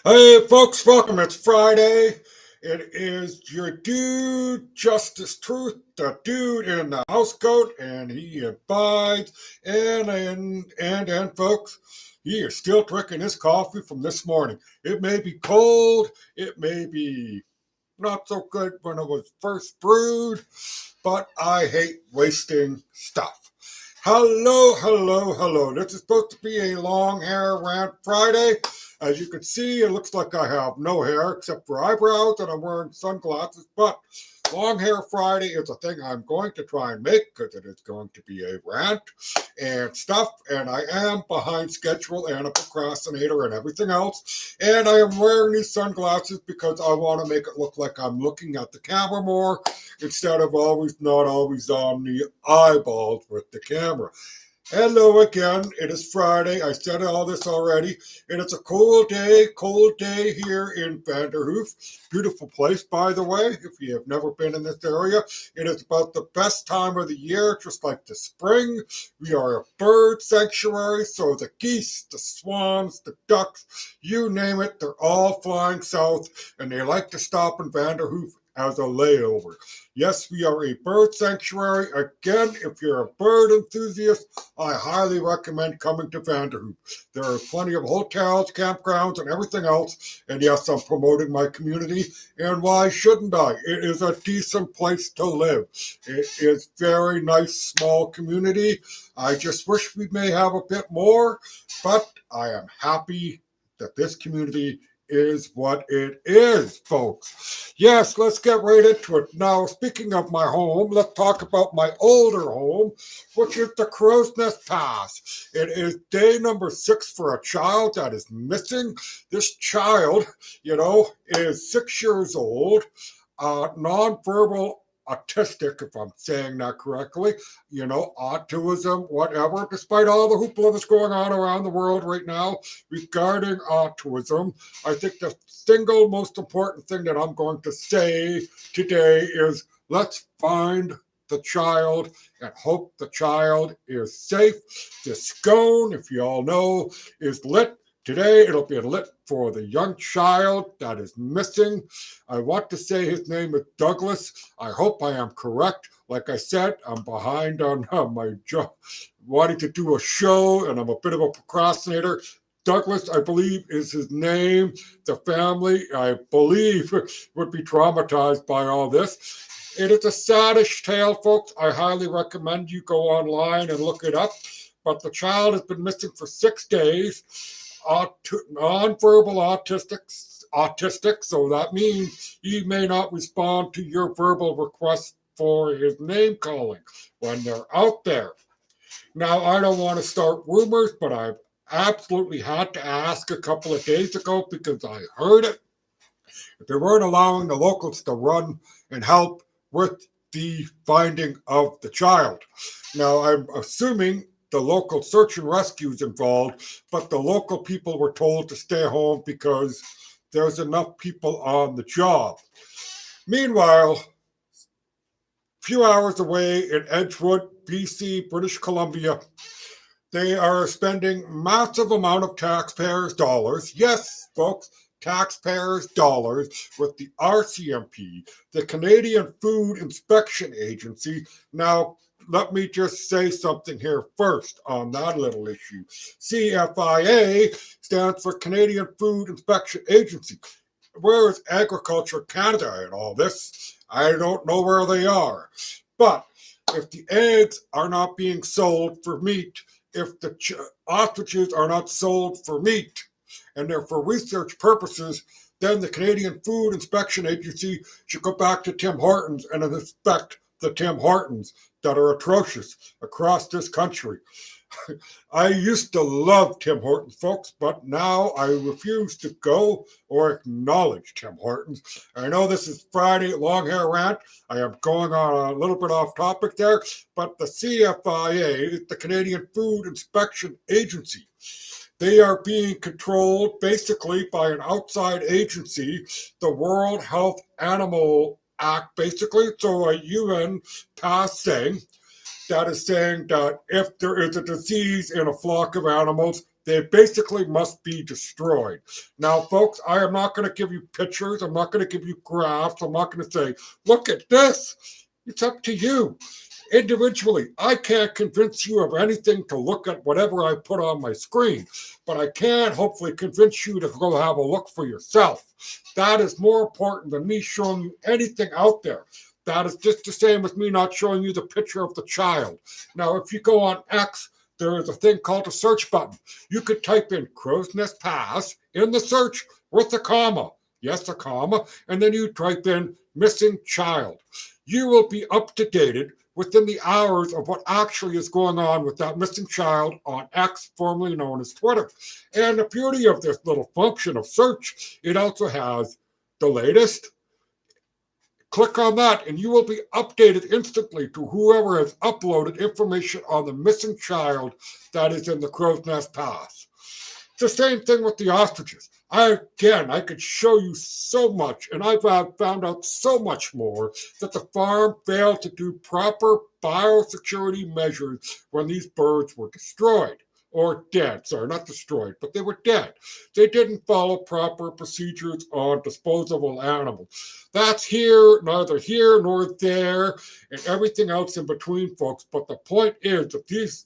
Hey folks, welcome. It's Friday. It is your dude, Justice Truth, the dude in the house coat, and he abides. And folks, he is still drinking his coffee from this morning. It may be cold, it may be not so good when it was first brewed, but I hate wasting stuff. Hello, hello, hello. This is supposed to be a long hair rant Friday. As you can see, it looks like I have no hair except for eyebrows and I'm wearing sunglasses, but Long Hair Friday is a thing I'm going to try and make because it is going to be a rant and stuff, and I am behind schedule and a procrastinator and everything else. And I am wearing these sunglasses because I want to make it look like I'm looking at the camera more instead of not always on the eyeballs with the camera. Hello again. It is Friday. I said all this already. And it's a cold day here in Vanderhoof. Beautiful place, by the way, if you have never been in this area. It is about the best time of the year, just like the spring. We are a bird sanctuary, so the geese, the swans, the ducks, you name it, they're all flying south, and they like to stop in Vanderhoof as a layover. Yes, we are a bird sanctuary. Again, if you're a bird enthusiast, I highly recommend coming to Vanderhoof. There are plenty of hotels, campgrounds, and everything else. And yes, I'm promoting my community. And why shouldn't I? It is a decent place to live. It is very nice, small community. I just wish we may have a bit more, but I am happy that this community is what it is, folks. Yes, let's get right into it. Now, speaking of my home, let's talk about my older home, which is the Crowsnest Pass. It is day number 6 for a child that is missing. This child, is 6 years old, nonverbal autistic, if I'm saying that correctly, autism, whatever, despite all the hoopla that's going on around the world right now regarding autism. I think the single most important thing that I'm going to say today is let's find the child and hope the child is safe. The scone, if you all know, is lit. Today it'll be lit for the young child that is missing. I want to say his name is Douglas. I hope I am correct. Like I said, I'm behind on my job, wanting to do a show, and I'm a bit of a procrastinator. Douglas, I believe, is his name. The family, I believe, would be traumatized by all this. It is a saddish tale, folks. I highly recommend you go online and look it up. But the child has been missing for 6 days. Nonverbal autistic, so that means he may not respond to your verbal requests for his name calling when they're out there. Now, I don't want to start rumors, but I've absolutely had to ask a couple of days ago because I heard it. They weren't allowing the locals to run and help with the finding of the child. Now, I'm assuming the local search and rescue is involved, but the local people were told to stay home because there's enough people on the job. Meanwhile, a few hours away in Edgewood, BC, British Columbia, they are spending massive amount of taxpayers' dollars. Yes, folks, taxpayers' dollars with the RCMP, the Canadian Food Inspection Agency. Now, let me just say something here first on that little issue. CFIA stands for Canadian Food Inspection Agency. Where is Agriculture Canada in all this? I don't know where they are. But if the eggs are not being sold for meat, if the ostriches are not sold for meat and they're for research purposes, then the Canadian Food Inspection Agency should go back to Tim Hortons and inspect the Tim Hortons that are atrocious across this country. I used to love Tim Hortons, folks, but now I refuse to go or acknowledge Tim Hortons. I know this is Friday Long Hair Rant. I am going on a little bit off topic there, but the CFIA is the Canadian Food Inspection Agency. They are being controlled basically by an outside agency, the World Health Animal Act, basically. So a UN passed saying that is saying that if there is a disease in a flock of animals, they basically must be destroyed. Now, folks, I am not going to give you pictures. I'm not going to give you graphs. I'm not going to say, look at this. It's up to you. Individually, I can't convince you of anything to look at whatever I put on my screen, but I can hopefully convince you to go have a look for yourself. That is more important than me showing you anything out there. That is just the same as me not showing you the picture of the child. Now, if you go on X, there is a thing called a search button. You could type in Crowsnest Pass in the search with a comma. Yes, a comma. And then you type in missing child. You will be up to date within the hours of what actually is going on with that missing child on X, formerly known as Twitter. And the beauty of this little function of search, it also has the latest. Click on that and you will be updated instantly to whoever has uploaded information on the missing child that is in the Crowsnest Pass. It's the same thing with the ostriches. I could show you so much, and I've found out so much more, that the farm failed to do proper biosecurity measures when these birds were destroyed. Or dead, sorry, not destroyed, but they were dead. They didn't follow proper procedures on disposable animals. That's neither here nor there, and everything else in between, folks. But the point is that these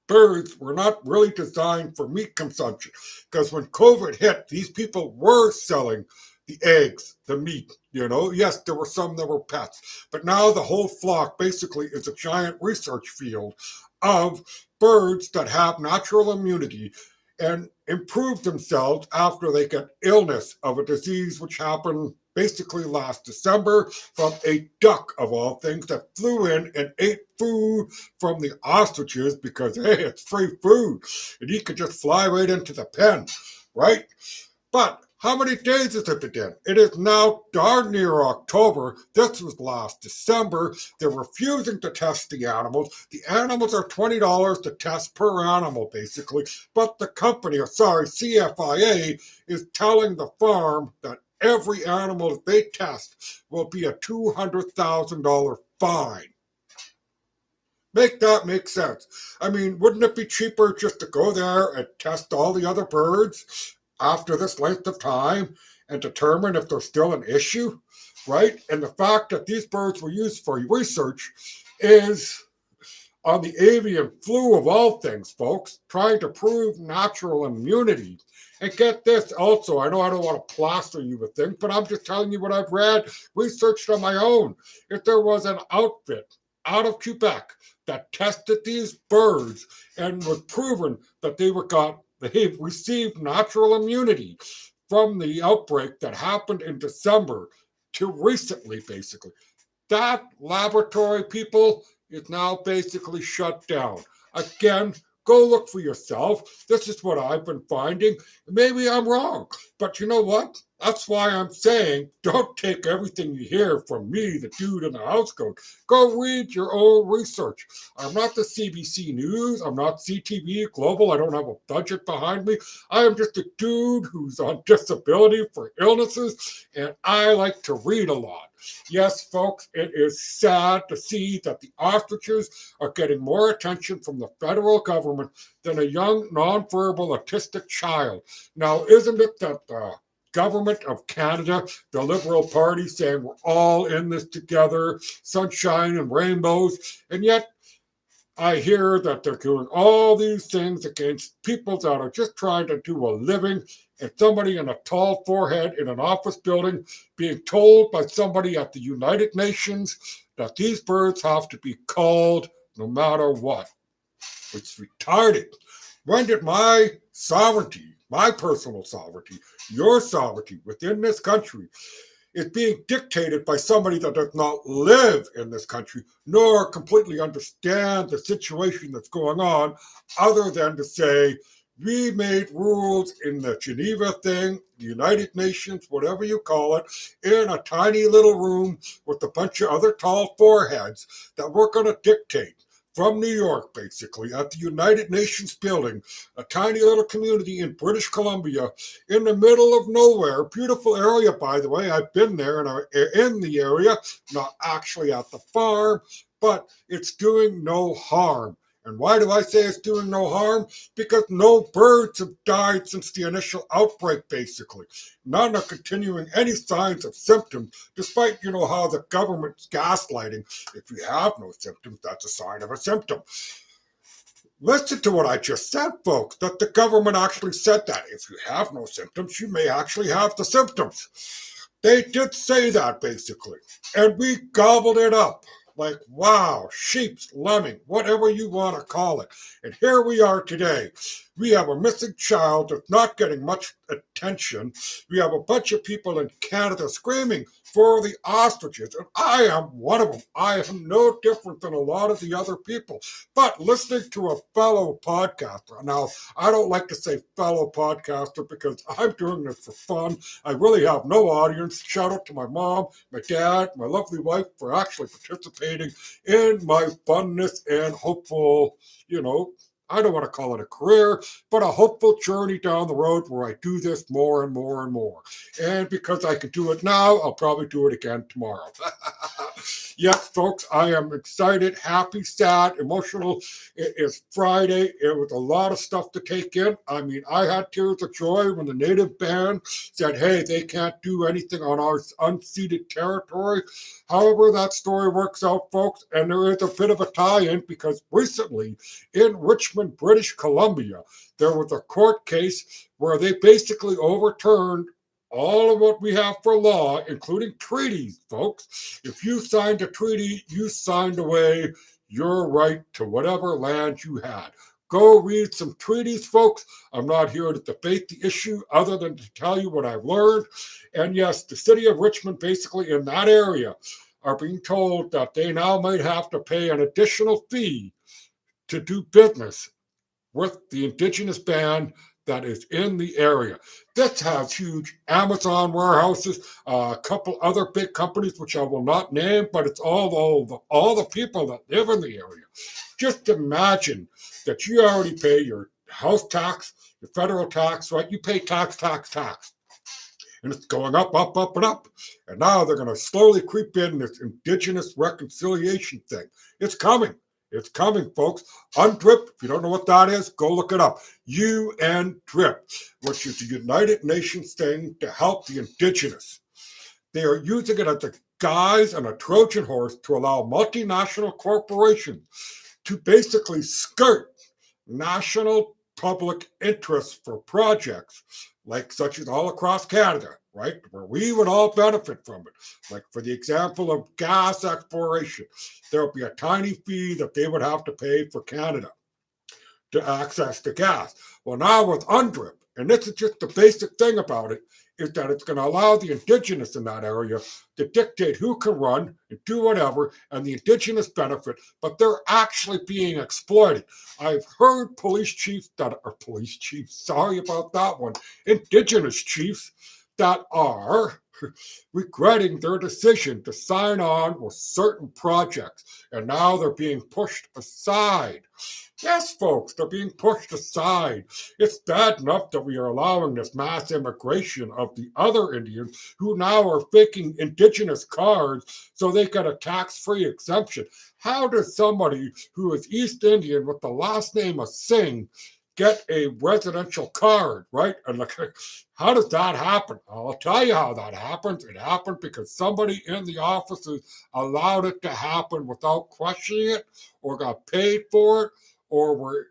birds were not really designed for meat consumption, because when COVID hit, these people were selling the eggs, the meat, Yes, there were some that were pets, but now the whole flock basically is a giant research field of birds that have natural immunity and improve themselves after they get illness of a disease which happened basically last December from a duck, of all things, that flew in and ate food from the ostriches because, hey, it's free food and he could just fly right into the pen, right? But how many days has it been? It is now darn near October. This was last December. They're refusing to test the animals. The animals are $20 to test per animal, basically. But the company, CFIA, is telling the farm that every animal that they test will be a $200,000 fine. Make that make sense. I mean, wouldn't it be cheaper just to go there and test all the other birds after this length of time and determine if there's still an issue, right? And the fact that these birds were used for research is on the avian flu of all things, folks, trying to prove natural immunity. And get this also, I know I don't want to plaster you with things, but I'm just telling you what I've read, researched on my own. If there was an outfit out of Quebec that tested these birds and was proven that they've received natural immunity from the outbreak that happened in December to recently, basically. That laboratory, people, is now basically shut down. Again, go look for yourself. This is what I've been finding. Maybe I'm wrong, but you know what? That's why I'm saying don't take everything you hear from me, the dude in the housecoat. Go read your own research. I'm not the CBC News. I'm not CTV Global. I don't have a budget behind me. I am just a dude who's on disability for illnesses, and I like to read a lot. Yes, folks, it is sad to see that the ostriches are getting more attention from the federal government than a young, nonverbal, autistic child. Now, isn't it that the government of Canada, the Liberal Party, saying we're all in this together, sunshine and rainbows, and yet I hear that they're doing all these things against people that are just trying to do a living, and somebody in a tall forehead in an office building being told by somebody at the United Nations that these birds have to be culled no matter what. It's retarded. When did my sovereignty, my personal sovereignty, your sovereignty within this country is being dictated by somebody that does not live in this country, nor completely understand the situation that's going on, other than to say, we made rules in the Geneva thing, the United Nations, whatever you call it, in a tiny little room with a bunch of other tall foreheads that we're going to dictate from New York, basically, at the United Nations building, a tiny little community in British Columbia, in the middle of nowhere. Beautiful area, by the way. I've been there and I'm in the area, not actually at the farm, but it's doing no harm. And why do I say it's doing no harm? Because no birds have died since the initial outbreak, basically. None are continuing any signs of symptoms, despite, how the government's gaslighting. If you have no symptoms, that's a sign of a symptom. Listen to what I just said, folks, that the government actually said that. If you have no symptoms, you may actually have the symptoms. They did say that, basically. And we gobbled it up. Like, wow, sheep's, lemming, whatever you want to call it. And here we are today. We have a missing child that's not getting much attention. We have a bunch of people in Canada screaming for the ostriches, and I am one of them. I am no different than a lot of the other people. But listening to a fellow podcaster, now, I don't like to say fellow podcaster because I'm doing this for fun. I really have no audience. Shout out to my mom, my dad, my lovely wife for actually participating in my funness and hopeful, I don't want to call it a career, but a hopeful journey down the road where I do this more and more and more. And because I can do it now, I'll probably do it again tomorrow. Yes, folks, I am excited, happy, sad, emotional. It is Friday. It was a lot of stuff to take in. I mean, I had tears of joy when the native band said, hey, they can't do anything on our unceded territory. However, that story works out, folks, and there is a bit of a tie-in because recently in Richmond, British Columbia, there was a court case where they basically overturned all of what we have for law, including treaties, folks. If you signed a treaty, you signed away your right to whatever land you had. Go read some treaties, folks. I'm not here to debate the issue other than to tell you what I've learned. And yes, the city of Richmond, basically in that area, are being told that they now might have to pay an additional fee to do business with the Indigenous band that is in the area. This has huge Amazon warehouses, a couple other big companies, which I will not name, but it's all the people that live in the area. Just imagine that you already pay your house tax, your federal tax, right? You pay tax. And it's going up, and up. And now they're going to slowly creep in this Indigenous reconciliation thing. It's coming. It's coming, folks. UNDRIP, if you don't know what that is, go look it up. UNDRIP, which is the United Nations thing to help the Indigenous. They are using it as a guise and a Trojan horse to allow multinational corporations to basically skirt national public interest for projects like such as all across Canada, right, where we would all benefit from it. Like for the example of gas exploration, there would be a tiny fee that they would have to pay for Canada to access the gas. Well, now with UNDRIP, and this is just the basic thing about it, is that it's going to allow the Indigenous in that area to dictate who can run and do whatever, and the Indigenous benefit, but they're actually being exploited. I've heard police chiefs, sorry about that one, Indigenous chiefs that are regretting their decision to sign on with certain projects, and now they're being pushed aside. Yes, folks, they're being pushed aside. It's bad enough that we are allowing this mass immigration of the other Indians who now are faking Indigenous cards so they get a tax-free exemption. How does somebody who is East Indian with the last name of Singh get a residential card, right? And like, how does that happen? I'll tell you how that happens. It happened because somebody in the offices allowed it to happen without questioning it or got paid for it or were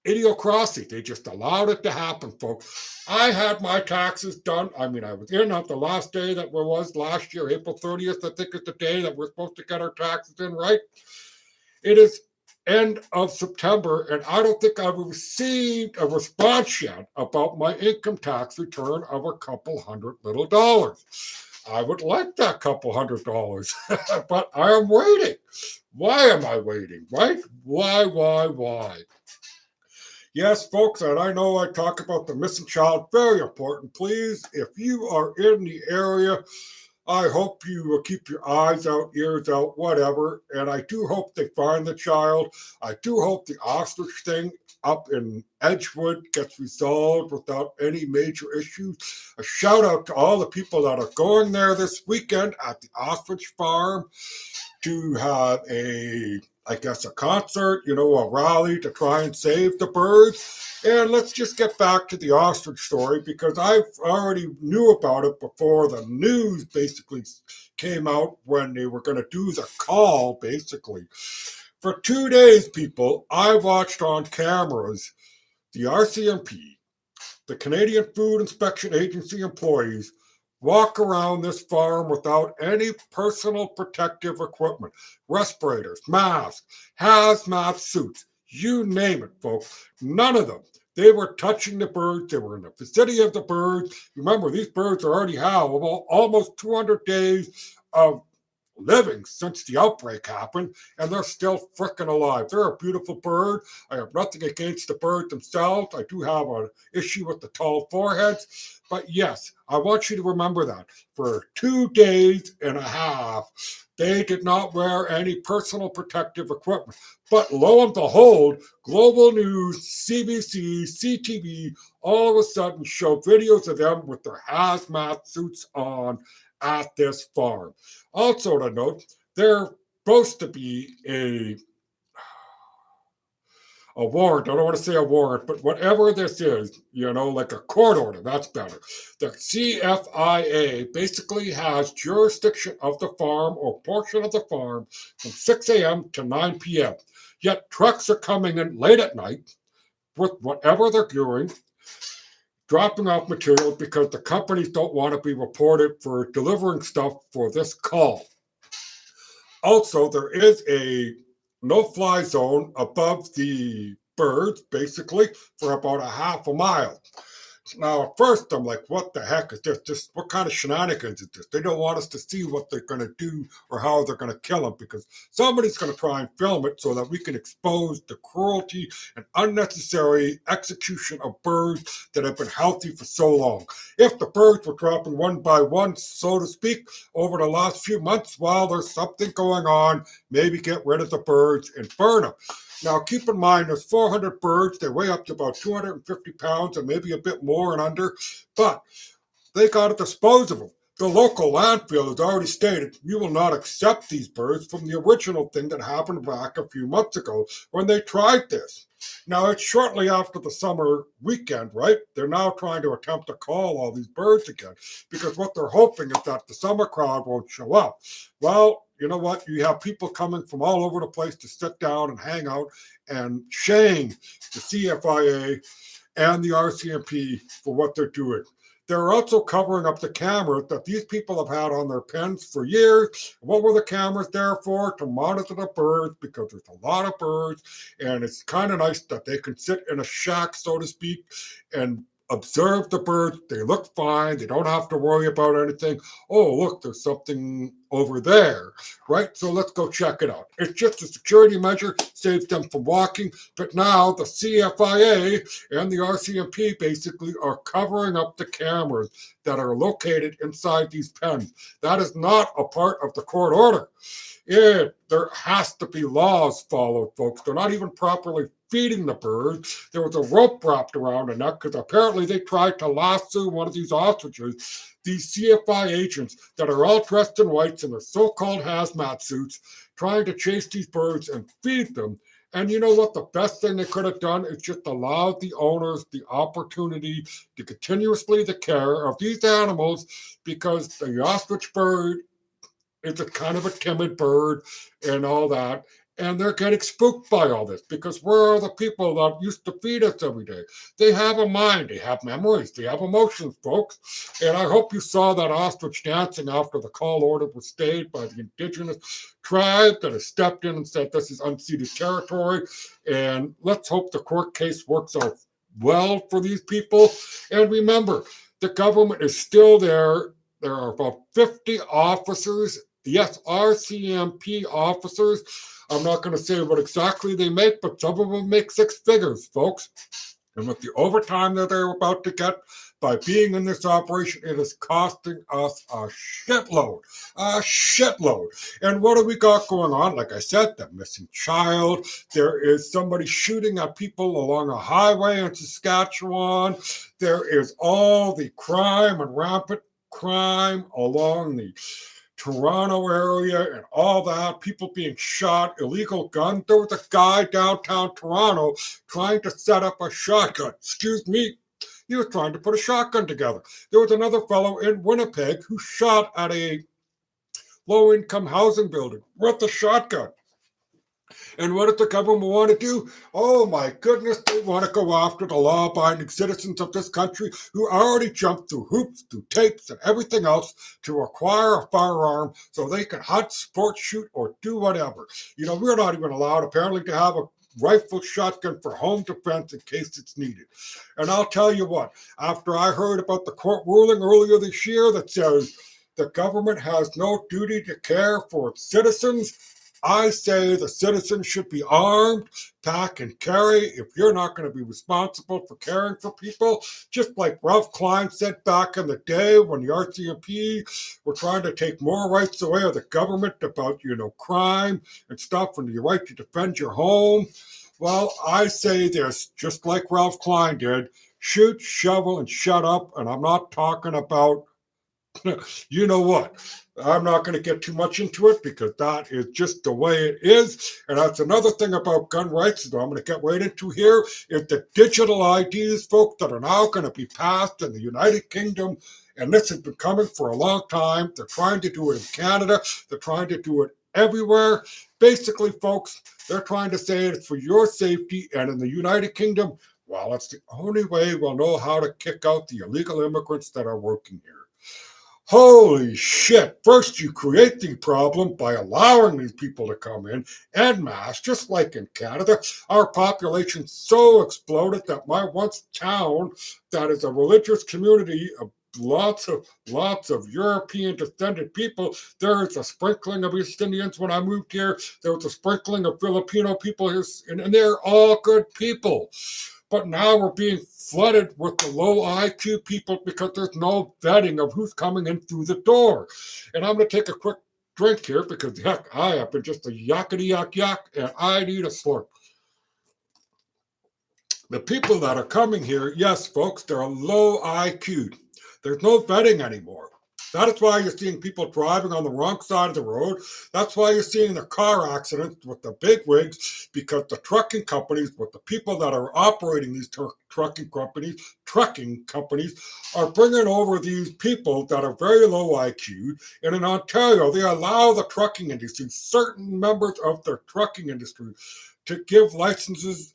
idiocracy. They just allowed it to happen, folks. I had my taxes done. I mean, I was in on the last day that was last year, April 30th, I think is the day that we're supposed to get our taxes in, right? It is end of September, and I don't think I've received a response yet about my income tax return of a couple $100. I would like that couple $100, but I am waiting. Why am I waiting, right? Why? Yes, folks, and I know I talk about the missing child, very important. Please, if you are in the area, I hope you will keep your eyes out, ears out, whatever. And I do hope they find the child. I do hope the ostrich thing up in Edgewood gets resolved without any major issues. A shout out to all the people that are going there this weekend at the ostrich farm to have a I guess, a concert, a rally to try and save the birds. And let's just get back to the ostrich story because I already knew about it before the news basically came out when they were going to do the call, basically. For 2 days, people, I watched on cameras the RCMP, the Canadian Food Inspection Agency employees, walk around this farm without any personal protective equipment, respirators, masks, hazmat suits, you name it, folks. None of them. They were touching the birds. They were in the vicinity of the birds. Remember, these birds already have almost 200 days of living since the outbreak happened, and they're still freaking alive. They're a beautiful bird. I have nothing against the bird themselves. I do have an issue with the tall foreheads. But yes, I want you to remember that. For 2 days and a half, they did not wear any personal protective equipment. But lo and behold, global news, CBC, CTV, all of a sudden show videos of them with their hazmat suits on at this farm. Also to note, there's supposed to be a warrant. I don't want to say a warrant, but whatever this is, like a court order, that's better. The CFIA basically has jurisdiction of the farm or portion of the farm from 6 a.m. to 9 p.m. Yet trucks are coming in late at night with whatever they're doing, dropping off material because the companies don't want to be reported for delivering stuff for this call. Also, there is a no-fly zone above the birds, basically, for about a half a mile. Now, at first, I'm like, what the heck is this? What kind of shenanigans is this? They don't want us to see what they're going to do or how they're going to kill them because somebody's going to try and film it so that we can expose the cruelty and unnecessary execution of birds that have been healthy for so long. If the birds were dropping one by one, so to speak, over the last few months, while there's something going on, maybe get rid of the birds and burn them. Now, keep in mind, there's 400 birds. They weigh up to about 250 pounds and maybe a bit more and under, but they got to dispose of them. The local landfill has already stated you will not accept these birds from the original thing that happened back a few months ago when they tried this. Now, it's shortly after the summer weekend, right? They're now trying to attempt to call all these birds again because what they're hoping is that the summer crowd won't show up. Well, you know what? You have people coming from all over the place to sit down and hang out and shame the CFIA and the RCMP for what they're doing. They're also covering up the cameras that these people have had on their pens for years. What were the cameras there for? To monitor the birds because there's a lot of birds, and it's kind of nice that they can sit in a shack, so to speak, and observe the birds. They look fine. They don't have to worry about anything. Oh, look, there's something over there, right? So let's go check it out. It's just a security measure, saves them from walking. But now the CFIA and the RCMP basically are covering up the cameras that are located inside these pens. That is not a part of the court order. There has to be laws followed, folks. They're not even properly feeding the birds. There was a rope wrapped around the neck because apparently they tried to lasso one of these ostriches. These CFI agents that are all dressed in whites in their so-called hazmat suits, trying to chase these birds and feed them. And you know what? The best thing they could have done is just allowed the owners the opportunity to continuously take care of these animals because the ostrich bird is a kind of a timid bird and all that. And they're getting spooked by all this because where are the people that used to feed us every day? They have a mind, they have memories, they have emotions, folks. And I hope you saw that ostrich dancing after the call order was stayed by the indigenous tribe that has stepped in and said this is unceded territory. And let's hope the court case works out well for these people. And remember, the government is still there. There are about 50 officers. Yes, RCMP officers. I'm not going to say what exactly they make, but some of them make six figures, folks. And with the overtime that they're about to get by being in this operation, it is costing us a shitload. A shitload. And what do we got going on? Like I said, the missing child. There is somebody shooting at people along a highway in Saskatchewan. There is all the crime and rampant crime along the Toronto area and all that, people being shot, illegal guns. There was a guy downtown Toronto trying to set up a shotgun. Excuse me. He was trying to put a shotgun together. There was another fellow in Winnipeg who shot at a low-income housing building with a shotgun. And what does the government want to do? Oh my goodness, they want to go after the law-abiding citizens of this country who already jumped through hoops, through tapes, and everything else to acquire a firearm so they can hunt, sport, shoot, or do whatever. You know, we're not even allowed, apparently, to have a rifle shotgun for home defense in case it's needed. And I'll tell you what, after I heard about the court ruling earlier this year that says the government has no duty to care for its citizens, I say the citizens should be armed, pack and carry if you're not going to be responsible for caring for people. Just like Ralph Klein said back in the day when the RCMP were trying to take more rights away of the government about, crime and stuff and the right to defend your home. Well, I say this, just like Ralph Klein did, shoot, shovel, and shut up. And I'm not talking about you know what? I'm not going to get too much into it because that is just the way it is. And that's another thing about gun rights that I'm going to get right into here is the digital IDs, folks, that are now going to be passed in the United Kingdom. And this has been coming for a long time. They're trying to do it in Canada. They're trying to do it everywhere. Basically, folks, they're trying to say it's for your safety. And in the United Kingdom, well, it's the only way we'll know how to kick out the illegal immigrants that are working here. Holy shit. First, you create the problem by allowing these people to come in en masse, just like in Canada. Our population so exploded that my once town, that is a religious community of lots of European descended people, there is a sprinkling of East Indians when I moved here. There was a sprinkling of Filipino people here, and they're all good people. But now we're being flooded with the low IQ people because there's no vetting of who's coming in through the door. And I'm going to take a quick drink here because, heck, I have been just a yakety yak yak and I need a slurp. The people that are coming here, yes, folks, they're low IQ. There's no vetting anymore. That is why you're seeing people driving on the wrong side of the road. That's why you're seeing the car accidents with the big wigs, because the trucking companies, with the people that are operating these trucking companies, are bringing over these people that are very low IQ. And in Ontario, they allow the trucking industry, certain members of the trucking industry, to give licenses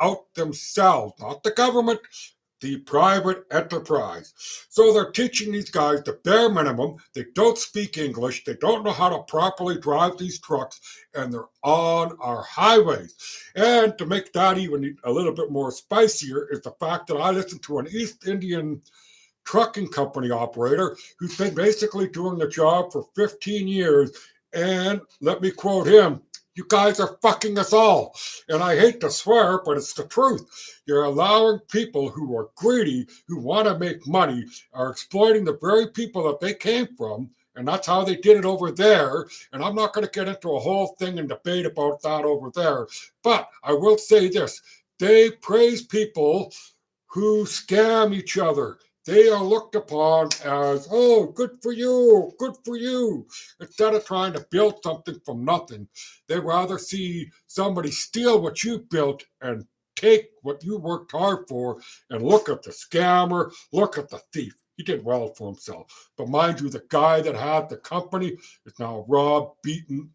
out themselves, not the government, the private enterprise. So they're teaching these guys the bare minimum. They don't speak English. They don't know how to properly drive these trucks, and they're on our highways. And to make that even a little bit more spicier is the fact that I listened to an East Indian trucking company operator who's been basically doing the job for 15 years. And let me quote him, "You guys are fucking us all." And I hate to swear, but it's the truth. You're allowing people who are greedy, who want to make money, are exploiting the very people that they came from. And that's how they did it over there. And I'm not going to get into a whole thing and debate about that over there. But I will say this. They praise people who scam each other. They are looked upon as, oh, good for you, good for you. Instead of trying to build something from nothing, they rather see somebody steal what you built and take what you worked hard for, and look at the scammer, look at the thief. He did well for himself. But mind you, the guy that had the company is now robbed, beaten,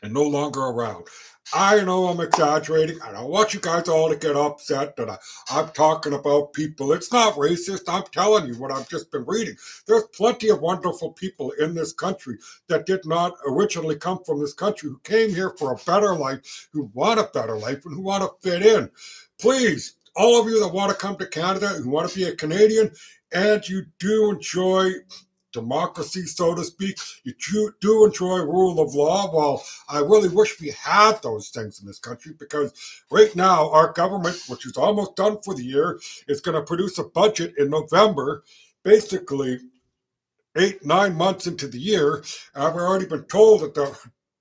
and no longer around. I know I'm exaggerating. I don't want you guys all to get upset that I'm talking about people. It's not racist. I'm telling you what I've just been reading. There's plenty of wonderful people in this country that did not originally come from this country, who came here for a better life, who want a better life, and who want to fit in. Please, all of you that want to come to Canada, who want to be a Canadian, and you do enjoy democracy, so to speak, you do enjoy rule of law. Well, I really wish we had those things in this country, because right now our government, which is almost done for the year, is going to produce a budget in November, basically 8-9 months into the year. And we've already been told that the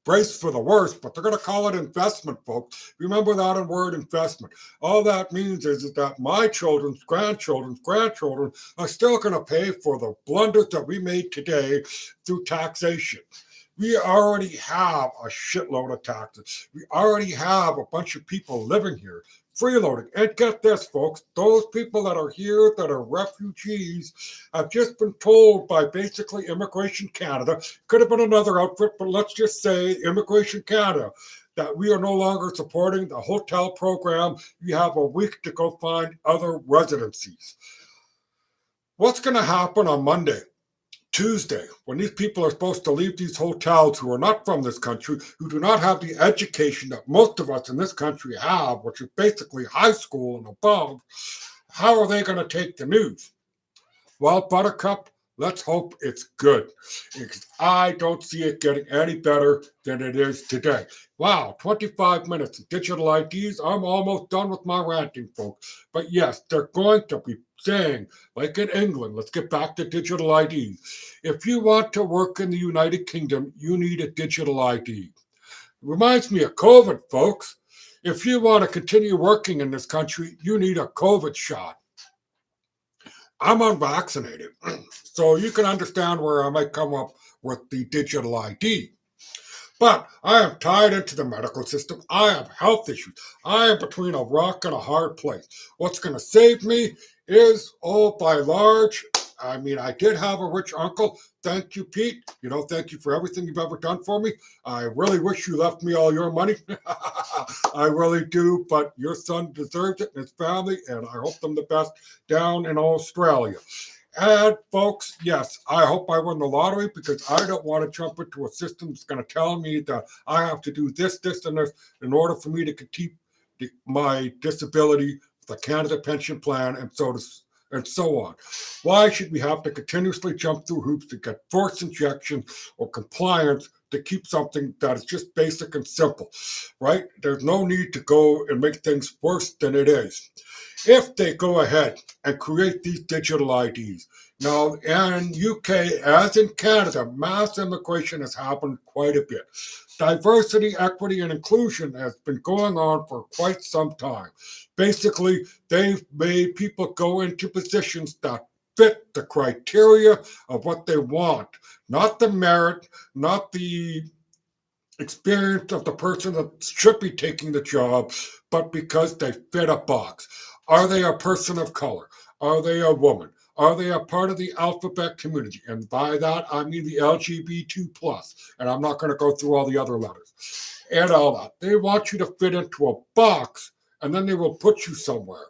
brace for the worst, but they're going to call it investment, folks. Remember that word investment. All that means is that my children's grandchildren are still going to pay for the blunders that we made today through taxation. We already have a shitload of taxes. We already have a bunch of people living here, freeloading. And get this, folks, those people that are here that are refugees have just been told by basically Immigration Canada, could have been another outfit, but let's just say Immigration Canada, that we are no longer supporting the hotel program. You have a week to go find other residencies. What's going to happen on Monday? Tuesday, when these people are supposed to leave these hotels who are not from this country, who do not have the education that most of us in this country have, which is basically high school and above, how are they going to take the news? Well, Buttercup, let's hope it's good, because I don't see it getting any better than it is today. Wow, 25 minutes of digital IDs. I'm almost done with my ranting, folks. But yes, they're going to be saying, like in England, let's get back to digital IDs. If you want to work in the United Kingdom, you need a digital ID. It reminds me of COVID, folks. If you want to continue working in this country, you need a COVID shot. I'm unvaccinated, so you can understand where I might come up with the digital ID. But I am tied into the medical system. I have health issues. I am between a rock and a hard place. What's going to save me is, by large, I mean, I did have a rich uncle. Thank you, Pete. Thank you for everything you've ever done for me. I really wish you left me all your money. I really do, but your son deserves it and his family, and I hope them the best down in Australia. And folks, yes, I hope I win the lottery, because I don't want to jump into a system that's going to tell me that I have to do this, and this in order for me to keep my disability, the Canada Pension Plan, and so on. Why should we have to continuously jump through hoops to get forced injection or compliance to keep something that is just basic and simple, right? There's no need to go and make things worse than it is. If they go ahead and create these digital IDs. Now, in UK, as in Canada, mass immigration has happened quite a bit. Diversity, equity, and inclusion has been going on for quite some time. Basically, they've made people go into positions that fit the criteria of what they want, not the merit, not the experience of the person that should be taking the job, but because they fit a box. Are they a person of color? Are they a woman? Are they a part of the alphabet community? And by that, I mean the LGBT+. And I'm not going to go through all the other letters and all that. They want you to fit into a box, and then they will put you somewhere.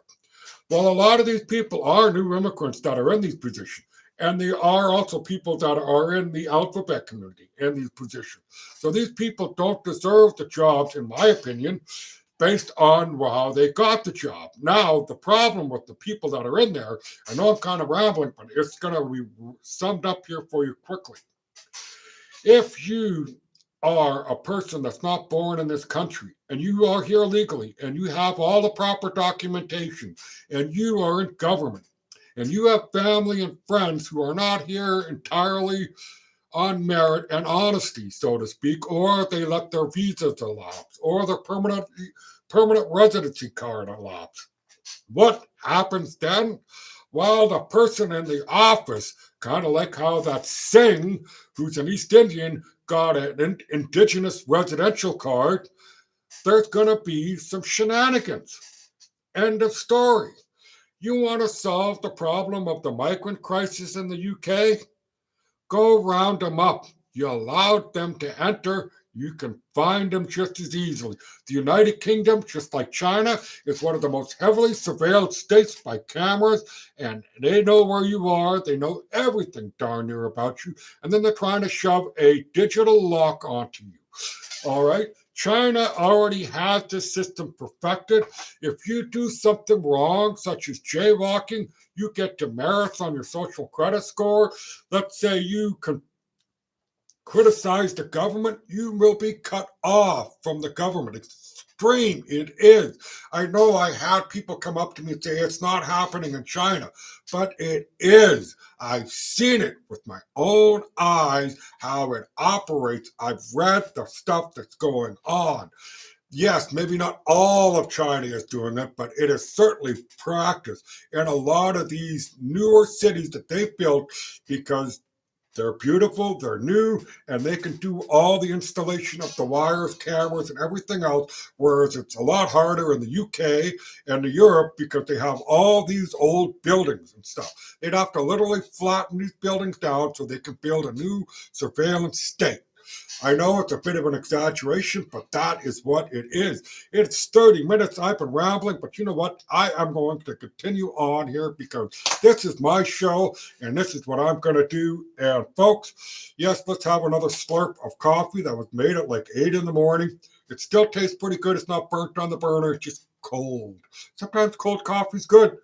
Well, a lot of these people are new immigrants that are in these positions. And there are also people that are in the alphabet community in these positions. So these people don't deserve the jobs, in my opinion, based on how they got the job. Now, the problem with the people that are in there, I know I'm kind of rambling, but it's going to be summed up here for you quickly. If you are a person that's not born in this country, and you are here legally, and you have all the proper documentation, and you are in government, and you have family and friends who are not here entirely on merit and honesty, so to speak, or they let their visas elapse, or their permanent residency card elapse. What happens then? Well, the person in the office, kind of like how that Singh, who's an East Indian, got an indigenous residential card, there's going to be some shenanigans. End of story. You want to solve the problem of the migrant crisis in the UK? Go round them up. You allowed them to enter. You can find them just as easily. The United Kingdom, just like China, is one of the most heavily surveilled states by cameras, and they know where you are. They know everything darn near about you, and then they're trying to shove a digital lock onto you. All right? China already has this system perfected. If you do something wrong, such as jaywalking, you get demerits on your social credit score. Let's say you can criticize the government, you will be cut off from the government. extreme. It is. I know I had people come up to me and say it's not happening in China, but it is. I've seen it with my own eyes, how it operates. I've read the stuff that's going on. Yes, maybe not all of China is doing it, but it is certainly practiced in a lot of these newer cities that they built because they're beautiful, they're new, and they can do all the installation of the wires, cameras, and everything else, whereas it's a lot harder in the UK and the Europe because they have all these old buildings and stuff. They'd have to literally flatten these buildings down so they can build a new surveillance state. I know it's a bit of an exaggeration, but that is what it is. It's 30 minutes. I've been rambling, but you know what? I am going to continue on here because this is my show and this is what I'm going to do. And folks, yes, let's have another slurp of coffee that was made at like 8 in the morning. It still tastes pretty good. It's not burnt on the burner. It's just cold. Sometimes cold coffee's good.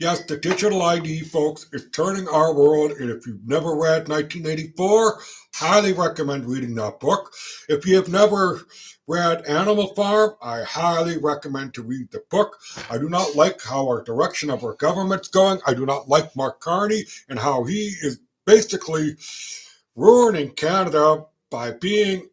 Yes, the digital ID, folks, is turning our world. And if you've never read 1984, highly recommend reading that book. If you have never read Animal Farm, I highly recommend to read the book. I do not like how our direction of our government's going. I do not like Mark Carney and how he is basically ruining Canada by being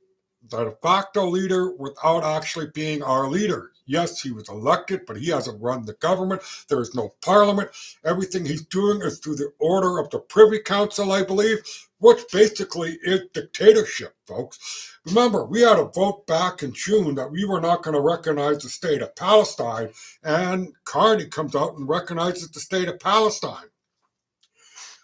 the de facto leader without actually being our leader. Yes, he was elected, but he hasn't run the government. There is no parliament. Everything he's doing is through the order of the Privy Council, I believe, which basically is dictatorship, folks. Remember, we had a vote back in June that we were not going to recognize the state of Palestine, and Carney comes out and recognizes the state of Palestine.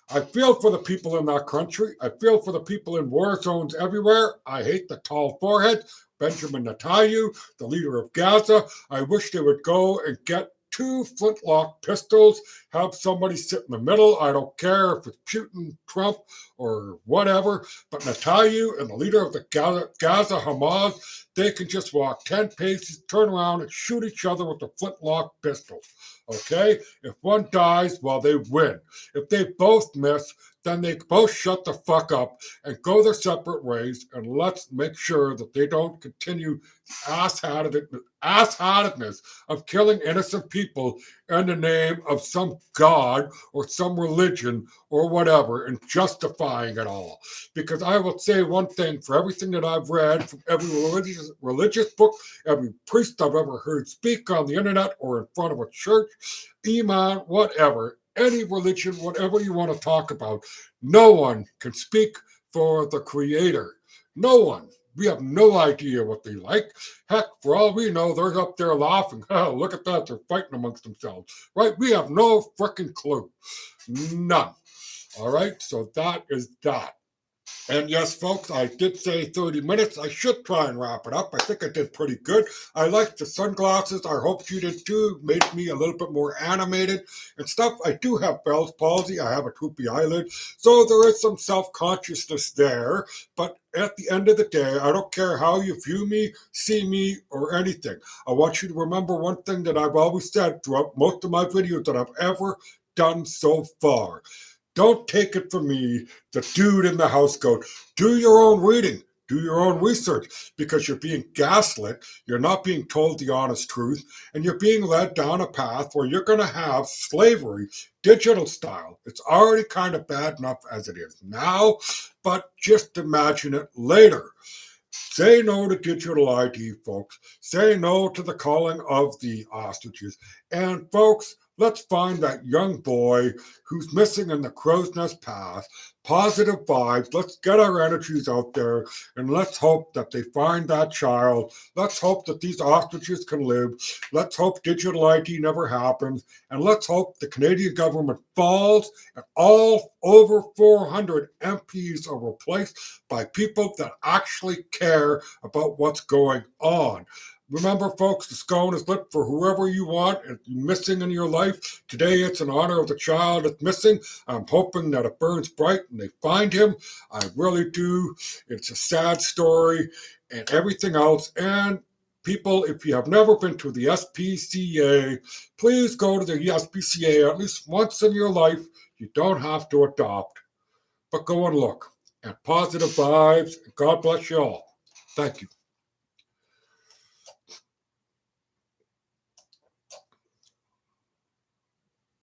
I feel for the people in that country. I feel for the people in war zones everywhere. I hate the tall forehead. Benjamin Netanyahu, the leader of Gaza. I wish they would go and get two flintlock pistols, have somebody sit in the middle. I don't care if it's Putin, Trump, or whatever, but Netanyahu and the leader of the Gaza Hamas, they can just walk 10 paces, turn around, and shoot each other with the flintlock pistols. Okay? If one dies, well, they win. If they both miss, then they both shut the fuck up and go their separate ways, and let's make sure that they don't continue ass-handedness of killing innocent people in the name of some god or some religion or whatever and justifying it all. Because I will say one thing, for everything that I've read from every religious book, every priest I've ever heard speak on the internet or in front of a church, imam, whatever, any religion, whatever you want to talk about, no one can speak for the Creator. No one. We have no idea what they like. Heck, for all we know, they're up there laughing. Oh, look at that, they're fighting amongst themselves. Right? We have no freaking clue. None. All right, so that is that. And yes, folks, I did say 30 minutes. I should try and wrap it up. I think I did pretty good. I liked the sunglasses. I hope you did too. Made me a little bit more animated and stuff. I do have Bell's palsy. I have a droopy eyelid. So there is some self-consciousness there. But at the end of the day, I don't care how you view me, see me, or anything. I want you to remember one thing that I've always said throughout most of my videos that I've ever done so far. Don't take it from me, the dude in the housecoat. Do your own reading. Do your own research because you're being gaslit. You're not being told the honest truth. And you're being led down a path where you're going to have slavery, digital style. It's already kind of bad enough as it is now, but just imagine it later. Say no to digital ID, folks. Say no to the calling of the ostriches. And folks, let's find that young boy who's missing in the Crowsnest Pass. Positive vibes. Let's get our energies out there and let's hope that they find that child. Let's hope that these ostriches can live. Let's hope digital ID never happens. And let's hope the Canadian government falls and all over 400 MPs are replaced by people that actually care about what's going on. Remember, folks, the scone is lit for whoever you want. If you're missing in your life, today it's in honor of the child that's missing. I'm hoping that it burns bright and they find him. I really do. It's a sad story and everything else. And people, if you have never been to the SPCA, please go to the SPCA at least once in your life. You don't have to adopt, but go and look. and positive vibes. God bless you all. Thank you.